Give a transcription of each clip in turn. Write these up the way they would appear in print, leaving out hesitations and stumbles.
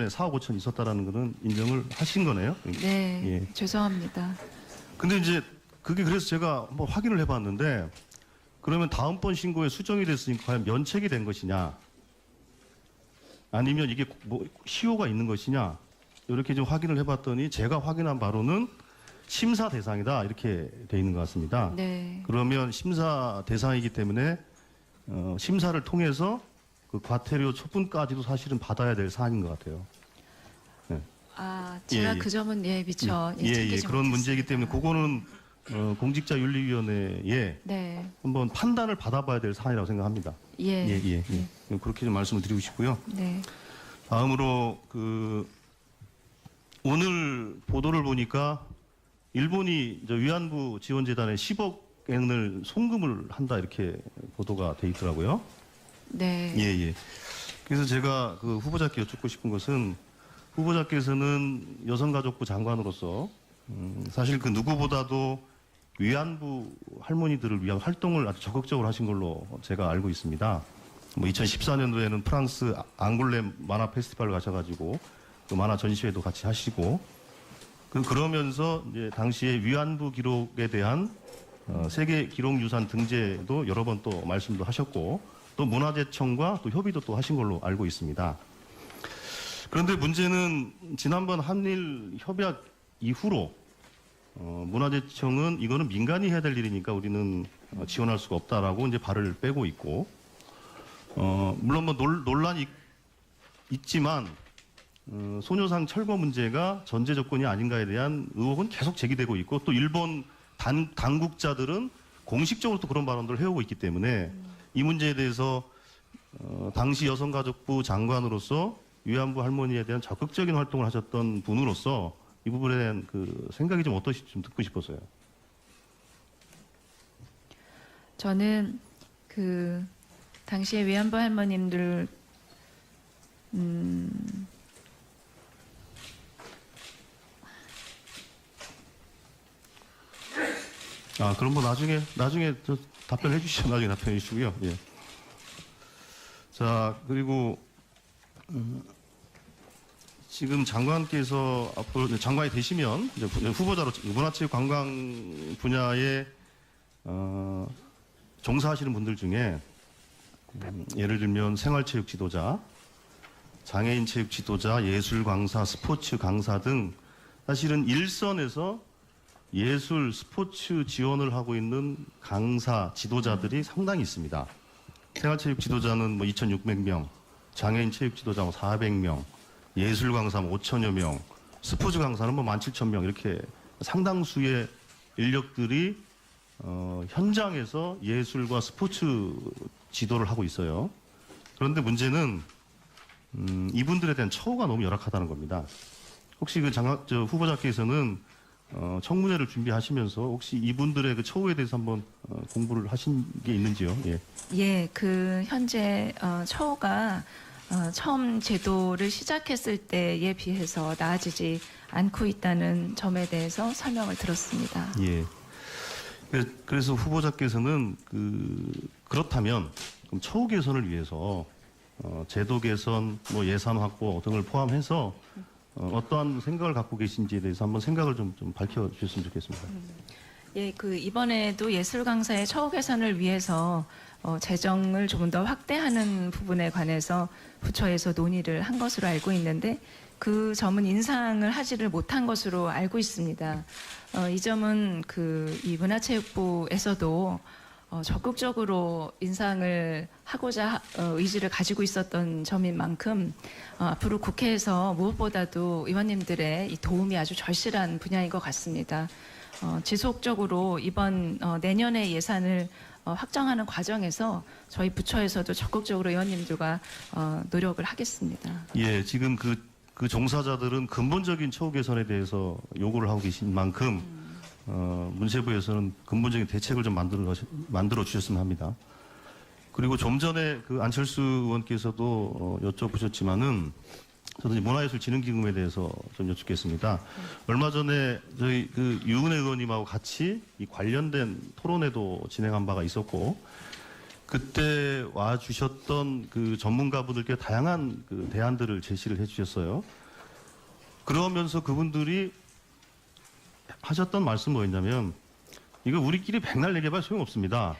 4억 5천 있었다라는 거는 인정을 하신 거네요. 네, 예. 죄송합니다. 근데 이제 그게 그래서 제가 한번 확인을 해봤는데 그러면 다음번 신고에 수정이 됐으니까 과연 면책이 된 것이냐 아니면 이게 뭐 시효가 있는 것이냐 이렇게 좀 확인을 해봤더니 제가 확인한 바로는 심사 대상이다 이렇게 돼 있는 것 같습니다. 네. 그러면 심사 대상이기 때문에 심사를 통해서 그 과태료 처분까지도 사실은 받아야 될 사안인 것 같아요. 네. 아, 제가 예, 예. 그 점은 미처 챙기지 그런 문제이기 못했습니다. 때문에 그거는 공직자윤리위원회에 네, 한번 판단을 받아봐야 될 사안이라고 생각합니다. 예, 그렇게 좀 말씀을 드리고 싶고요. 네, 다음으로 오늘 보도를 보니까 일본이 위안부 지원재단에 10억 엔을 송금을 한다 이렇게 보도가 돼 있더라고요. 네, 예. 그래서 제가 그 후보자께 여쭙고 싶은 것은 후보자께서는 여성가족부 장관으로서 사실 그 누구보다도 위안부 할머니들을 위한 활동을 아주 적극적으로 하신 걸로 제가 알고 있습니다. 2014년도에는 프랑스 앙골렘 만화 페스티벌 가셔가지고 그 만화 전시회도 같이 하시고 그러면서 이제 당시에 위안부 기록에 대한 세계 기록유산 등재도 여러 번 또 말씀도 하셨고 또 문화재청과 또 협의도 또 하신 걸로 알고 있습니다. 그런데 문제는 지난번 한일 협약 이후로 문화재청은 이거는 민간이 해야 될 일이니까 우리는 지원할 수가 없다라고 이제 발을 빼고 있고 물론 뭐 논란이 있지만 소녀상 철거 문제가 전제 조건이 아닌가에 대한 의혹은 계속 제기되고 있고 또 일본 당국자들은 공식적으로 또 그런 발언들을 해오고 있기 때문에 이 문제에 대해서 당시 여성가족부 장관으로서 위안부 할머니에 대한 적극적인 활동을 하셨던 분으로서 이 부분에 대한 그 생각이 좀 어떠실지 좀 듣고 싶었어요. 저는 그 당시에 위안부 할머님들 그럼 뭐 나중에 저 답변해 주시죠. 나중에 답변해 주시고요. 예. 자, 그리고 지금 장관께서 앞으로 장관이 되시면 이제 후보자로 문화체육관광 분야에 종사하시는 분들 중에 예를 들면 생활체육 지도자, 장애인 체육 지도자, 예술 강사, 스포츠 강사 등 사실은 일선에서 예술, 스포츠 지원을 하고 있는 강사, 지도자들이 상당히 있습니다. 생활체육 지도자는 뭐 2,600명, 장애인 체육 지도자 뭐 400명, 예술 강사 5천여 명, 스포츠 강사는 뭐 17,000명 이렇게 상당수의 인력들이 현장에서 예술과 스포츠 지도를 하고 있어요. 그런데 문제는 이분들에 대한 처우가 너무 열악하다는 겁니다. 혹시 후보자께서는 청문회를 준비하시면서 혹시 이분들의 그 처우에 대해서 한번 공부를 하신 게 있는지요? 예. 예, 그 현재 처우가 처음 제도를 시작했을 때에 비해서 나아지지 않고 있다는 점에 대해서 설명을 들었습니다. 예. 그래서 후보자께서는 그렇다면 그럼 처우 개선을 위해서 제도 개선, 뭐 예산 확보 등을 포함해서 어떠한 생각을 갖고 계신지에 대해서 한번 생각을 좀 밝혀주셨으면 좋겠습니다. 예, 그 이번에도 예술 강사의 처우 개선을 위해서 재정을 조금 더 확대하는 부분에 관해서 부처에서 논의를 한 것으로 알고 있는데 그 점은 인상을 하지를 못한 것으로 알고 있습니다. 이 점은 이 문화체육부에서도 적극적으로 인상을 하고자 의지를 가지고 있었던 점인 만큼 앞으로 국회에서 무엇보다도 의원님들의 이 도움이 아주 절실한 분야인 것 같습니다. 지속적으로 이번 내년의 예산을 확정하는 과정에서 저희 부처에서도 적극적으로 의원님들과 노력을 하겠습니다. 예, 지금 그 종사자들은 근본적인 처우 개선에 대해서 요구를 하고 계신 만큼 문체부에서는 근본적인 대책을 좀 만들어 주셨으면 합니다. 그리고 좀 전에 그 안철수 의원께서도 여쭤보셨지만은 저도 이제 문화예술진흥기금에 대해서 좀 여쭙겠습니다. 얼마 전에 저희 유은혜 의원님하고 같이 이 관련된 토론회도 진행한 바가 있었고 그때 와 주셨던 그 전문가분들께 다양한 그 대안들을 제시를 해주셨어요. 그러면서 그분들이 하셨던 말씀 뭐였냐면 이거 우리끼리 백날 얘기해봐 소용없습니다.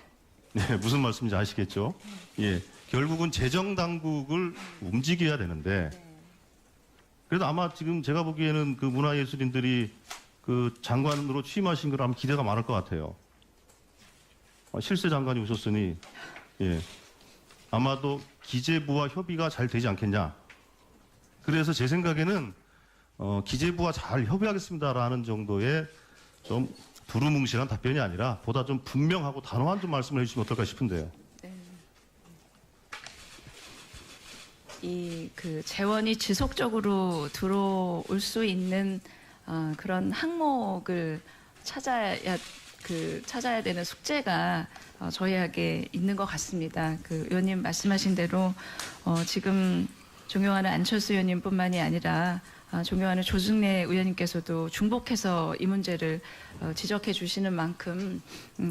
네, 무슨 말씀인지 아시겠죠? 예, 결국은 재정 당국을 움직여야 되는데 그래도 아마 지금 제가 보기에는 그 문화예술인들이 그 장관으로 취임하신 걸 아마 기대가 많을 것 같아요. 실세 장관이 오셨으니 예, 아마도 기재부와 협의가 잘 되지 않겠냐. 그래서 제 생각에는 기재부와 잘 협의하겠습니다라는 정도의 좀 두루뭉실한 답변이 아니라 보다 좀 분명하고 단호한 좀 말씀을 해주시면 어떨까 싶은데요. 이 그 재원이 지속적으로 들어올 수 있는 그런 항목을 찾아야 되는 숙제가 저희에게 있는 것 같습니다. 그 의원님 말씀하신 대로 지금 존경하는 안철수 의원님뿐만이 아니라 존경하는 조승래 의원님께서도 중복해서 이 문제를 지적해 주시는 만큼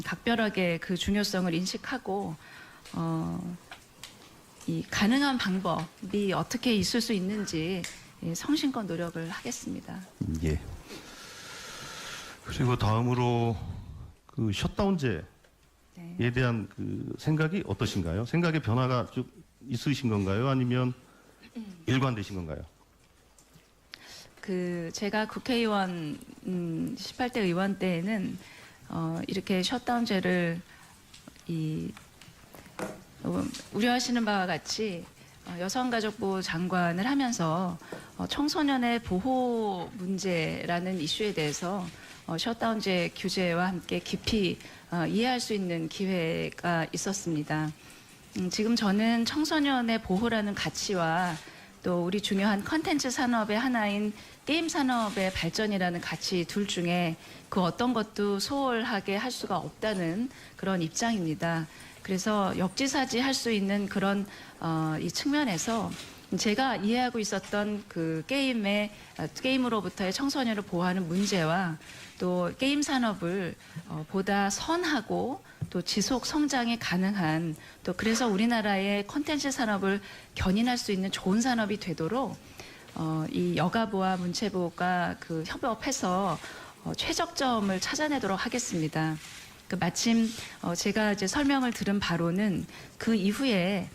각별하게 그 중요성을 인식하고 이 가능한 방법이 어떻게 있을 수 있는지 성심껏 노력을 하겠습니다. 예. 그리고 다음으로 그 셧다운제에 네. 대한 그 생각이 어떠신가요? 생각의 변화가 좀 있으신 건가요? 아니면 일관되신 건가요? 그 제가 국회의원 18대 의원 때에는 이렇게 셧다운제를 우려하시는 바와 같이 여성가족부 장관을 하면서 청소년의 보호 문제라는 이슈에 대해서 셧다운제 규제와 함께 깊이 이해할 수 있는 기회가 있었습니다. 지금 저는 청소년의 보호라는 가치와 또 우리 중요한 컨텐츠 산업의 하나인 게임 산업의 발전이라는 가치 둘 중에 그 어떤 것도 소홀하게 할 수가 없다는 그런 입장입니다. 그래서 역지사지 할 수 있는 그런 이 측면에서 제가 이해하고 있었던 그 게임으로부터의 청소년을 보호하는 문제와 또 게임 산업을 보다 선하고 또 지속 성장이 가능한 또 그래서 우리나라의 콘텐츠 산업을 견인할 수 있는 좋은 산업이 되도록 이 여가부와 문체부가 그 협업해서 최적점을 찾아내도록 하겠습니다. 그 마침 제가 이제 설명을 들은 바로는 그 이후에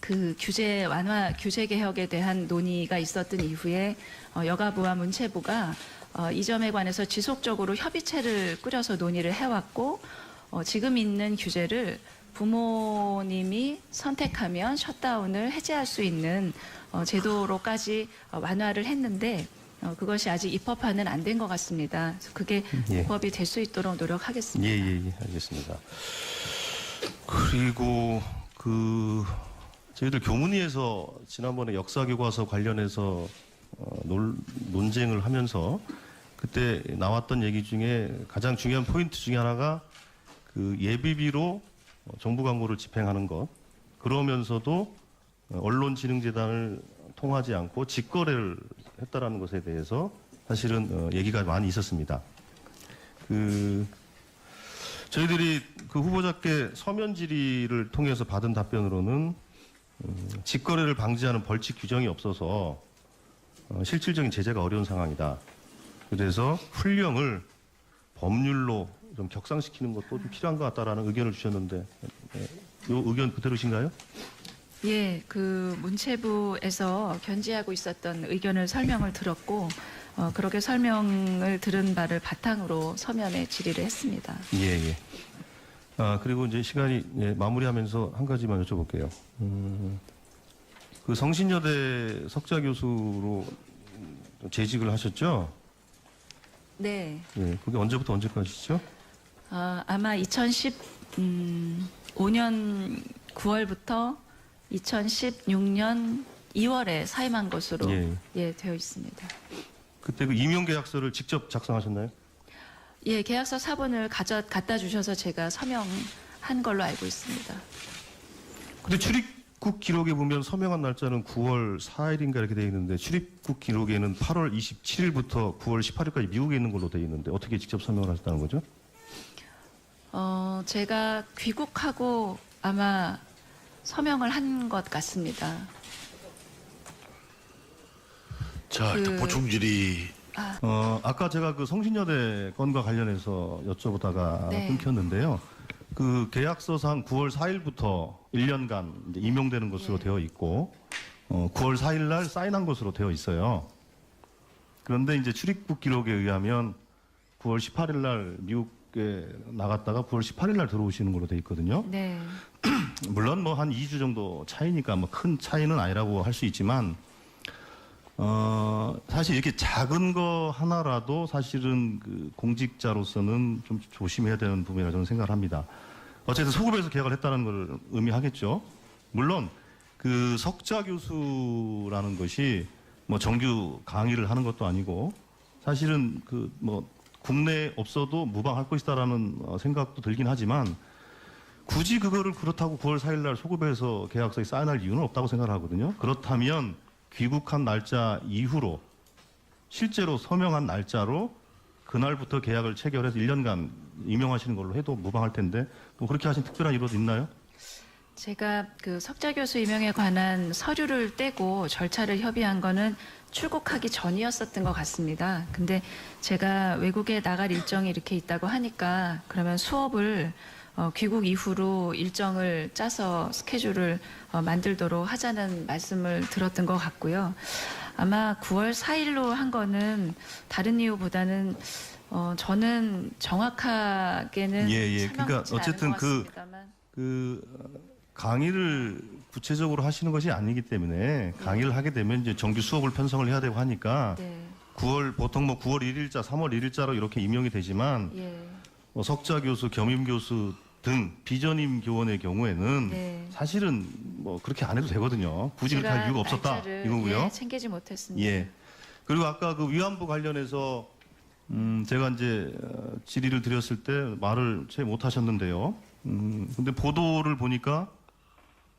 그 규제 완화, 규제 개혁에 대한 논의가 있었던 이후에 여가부와 문체부가 이 점에 관해서 지속적으로 협의체를 꾸려서 논의를 해왔고 지금 있는 규제를 부모님이 선택하면 셧다운을 해제할 수 있는 제도로까지 완화를 했는데 그것이 아직 입법화는 안 된 것 같습니다. 그래서 그게 예. 입법이 될 수 있도록 노력하겠습니다. 예, 알겠습니다. 그리고 저희들 교문위에서 지난번에 역사교과서 관련해서 논쟁을 하면서 그때 나왔던 얘기 중에 가장 중요한 포인트 중에 하나가 그 예비비로 정부 광고를 집행하는 것, 그러면서도 언론진흥재단을 통하지 않고 직거래를 했다라는 것에 대해서 사실은 얘기가 많이 있었습니다. 저희들이 그 후보자께 서면 질의를 통해서 받은 답변으로는 직거래를 방지하는 벌칙 규정이 없어서 실질적인 제재가 어려운 상황이다. 그래서 훈령을 법률로 좀 격상시키는 것도 좀 필요한 것 같다라는 의견을 주셨는데, 이 의견 그대로신가요? 예, 그 문체부에서 견지하고 있었던 의견을 설명을 들었고 그렇게 설명을 들은 바를 바탕으로 서면에 질의를 했습니다. 예. 그리고 이제 시간이 마무리하면서 한 가지만 여쭤볼게요. 그 성신여대 석좌 교수로 재직을 하셨죠? 네. 예, 그게 언제부터 언제까지죠? 아마 2015년 9월부터 2016년 2월에 사임한 것으로 되어 있습니다. 그때 그 임용계약서를 직접 작성하셨나요? 예, 계약서 사본을 갖다 주셔서 제가 서명한 걸로 알고 있습니다. 근데 출입국 기록에 보면 서명한 날짜는 9월 4일인가 이렇게 되어 있는데 출입국 기록에는 8월 27일부터 9월 18일까지 미국에 있는 걸로 되어 있는데 어떻게 직접 서명을 하셨다는 거죠? 제가 귀국하고 아마 서명을 한 것 같습니다. 자, 일단 보충 질의. 아까 제가 그 성신여대 건과 관련해서 여쭤보다가 네. 끊겼는데요. 그 계약서상 9월 4일부터 1년간 이제 임용되는 것으로 예. 되어 있고, 9월 4일 날 사인한 것으로 되어 있어요. 그런데 이제 출입국 기록에 의하면 9월 18일 날 미국에 나갔다가 9월 18일 날 들어오시는 걸로 되어 있거든요. 네. 물론 뭐 한 2주 정도 차이니까 뭐 큰 차이는 아니라고 할 수 있지만, 사실 이렇게 작은 거 하나라도 사실은 그 공직자로서는 좀 조심해야 되는 부분이라고 저는 생각을 합니다. 어쨌든 소급해서 계약을 했다는 걸 의미하겠죠. 물론 그 석자 교수라는 것이 뭐 정규 강의를 하는 것도 아니고 사실은 그 뭐 국내에 없어도 무방할 것이다라는 생각도 들긴 하지만 굳이 그거를 그렇다고 9월 4일 날 소급해서 계약서에 사인할 이유는 없다고 생각을 하거든요. 그렇다면 귀국한 날짜 이후로 실제로 서명한 날짜로 그날부터 계약을 체결해서 1년간 임용하시는 걸로 해도 무방할 텐데 뭐 그렇게 하신 특별한 이유도 있나요? 제가 그 석자 교수 임용에 관한 서류를 떼고 절차를 협의한 거는 출국하기 전이었었던 것 같습니다. 근데 제가 외국에 나갈 일정이 이렇게 있다고 하니까 그러면 수업을 귀국 이후로 일정을 짜서 스케줄을 만들도록 하자는 말씀을 들었던 것 같고요. 아마 9월 4일로 한 거는 다른 이유보다는 저는 정확하게는 그러니까 설명드리진 어쨌든 않은 것 같습니다만. 강의를 구체적으로 하시는 것이 아니기 때문에 강의를 하게 되면 이제 정규 수업을 편성을 해야 되고 하니까 네. 보통 뭐 9월 1일자, 3월 1일자로 이렇게 임용이 되지만 예. 뭐 석자 교수, 겸임 교수 등 비전임 교원의 경우에는 네. 사실은 뭐 그렇게 안 해도 되거든요. 굳이 그렇게 할 이유가 없었다 날짜를, 이거고요. 예, 챙기지 못했습니다. 예. 그리고 아까 그 위안부 관련해서 제가 이제 질의를 드렸을 때 말을 채 못하셨는데요. 근데 보도를 보니까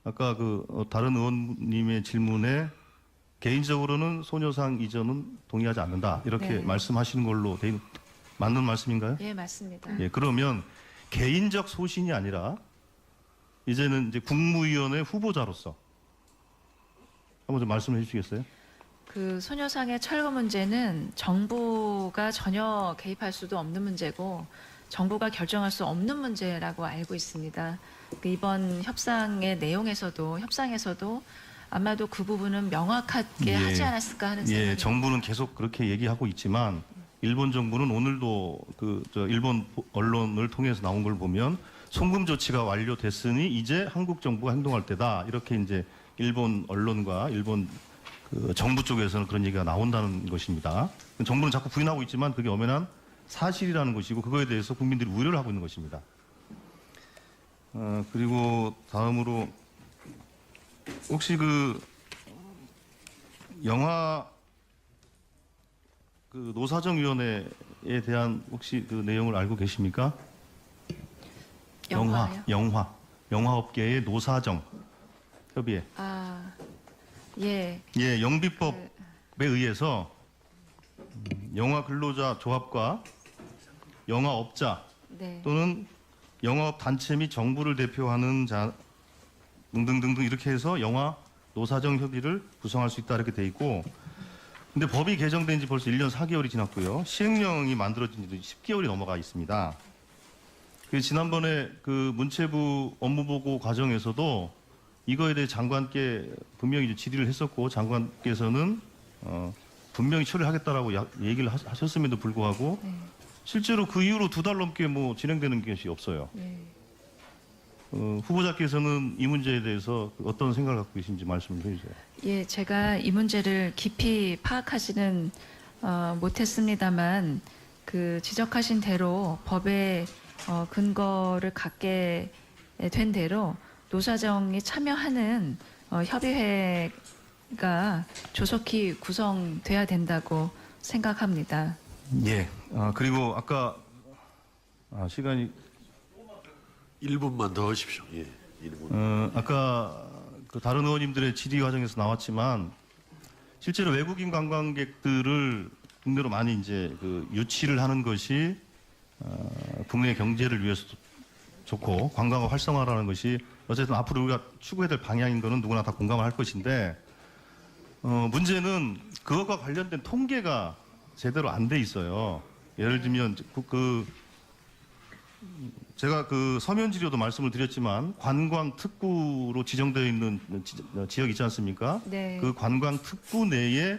아까 그 다른 의원님의 질문에 개인적으로는 소녀상 이전은 동의하지 않는다 이렇게 네. 말씀하시는 걸로 맞는 말씀인가요? 예, 맞습니다. 예, 그러면 개인적 소신이 아니라 이제는 이제 국무위원회 후보자로서 한번 좀 말씀해 주시겠어요? 그 소녀상의 철거 문제는 정부가 전혀 개입할 수도 없는 문제고 정부가 결정할 수 없는 문제라고 알고 있습니다. 그 이번 협상의 내용에서도 협상에서도 아마도 그 부분은 명확하게 예. 하지 않았을까 하는 생각이 예, 정부는 계속 그렇게 얘기하고 있지만 일본 정부는 오늘도 일본 언론을 통해서 나온 걸 보면 송금 조치가 완료됐으니 이제 한국 정부가 행동할 때다 이렇게 이제 일본 언론과 일본 그 정부 쪽에서는 그런 얘기가 나온다는 것입니다. 정부는 자꾸 부인하고 있지만 그게 엄연한 사실이라는 것이고 그거에 대해서 국민들이 우려를 하고 있는 것입니다. 그리고 다음으로 혹시 그 영화 그 노사정위원회에 대한 혹시 그 내용을 알고 계십니까? 영화요? 영화업계의 노사정 협의회. 아, 예. 예, 영비법에 의해서 영화 근로자 조합과 영화업자 네. 또는 영화업 단체 및 정부를 대표하는 자 등등등등 이렇게 해서 영화 노사정 협의를 구성할 수 있다 이렇게 돼 있고 근데 법이 개정된 지 벌써 1년 4개월이 지났고요. 시행령이 만들어진 지도 10개월이 넘어가 있습니다. 지난번에 그 문체부 업무보고 과정에서도 이거에 대해 장관께 분명히 질의를 했었고 장관께서는 분명히 처리하겠다라고 얘기를 하셨음에도 불구하고 네. 실제로 그 이후로 2달 넘게 뭐 진행되는 것이 없어요. 네. 후보자께서는 이 문제에 대해서 어떤 생각을 갖고 계신지 말씀을 해주세요. 예, 제가 이 문제를 깊이 파악하지는 못했습니다만 그 지적하신 대로 법의 근거를 갖게 된 대로 노사정이 참여하는 협의회가 조속히 구성돼야 된다고 생각합니다. 예. 그리고 아까 시간이 1분만 더 하십시오. 예, 1분. 아까 그 다른 의원님들의 질의 과정에서 나왔지만 실제로 외국인 관광객들을 국내로 많이 이제 그 유치를 하는 것이 국내 경제를 위해서도 좋고 관광업 활성화라는 것이 어쨌든 앞으로 우리가 추구해야 될 방향인 거는 누구나 다 공감을 할 것인데 문제는 그것과 관련된 통계가 제대로 안 돼 있어요. 예를 들면 제가 그 서면지료도 말씀을 드렸지만 관광 특구로 지정되어 있는 지역 있지 않습니까? 네. 그 관광 특구 내에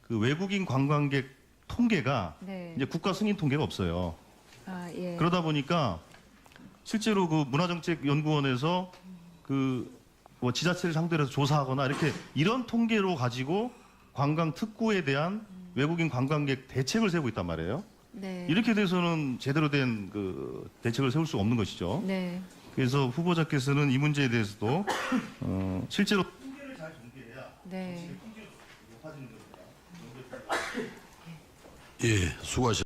그 외국인 관광객 통계가 네. 이제 국가 승인 통계가 없어요. 아, 예. 그러다 보니까 실제로 그 문화정책연구원에서 그 뭐 지자체를 상대로 해서 조사하거나 이렇게 이런 통계로 가지고 관광 특구에 대한 외국인 관광객 대책을 세우고 있단 말이에요. 네. 이렇게 돼서는 제대로 된 그 대책을 세울 수 없는 것이죠. 네. 그래서 후보자께서는 이 문제에 대해서도 실제로 통계를 잘 전개해야 네. 높아지는 겁니다. 예, 수고하셨습니다.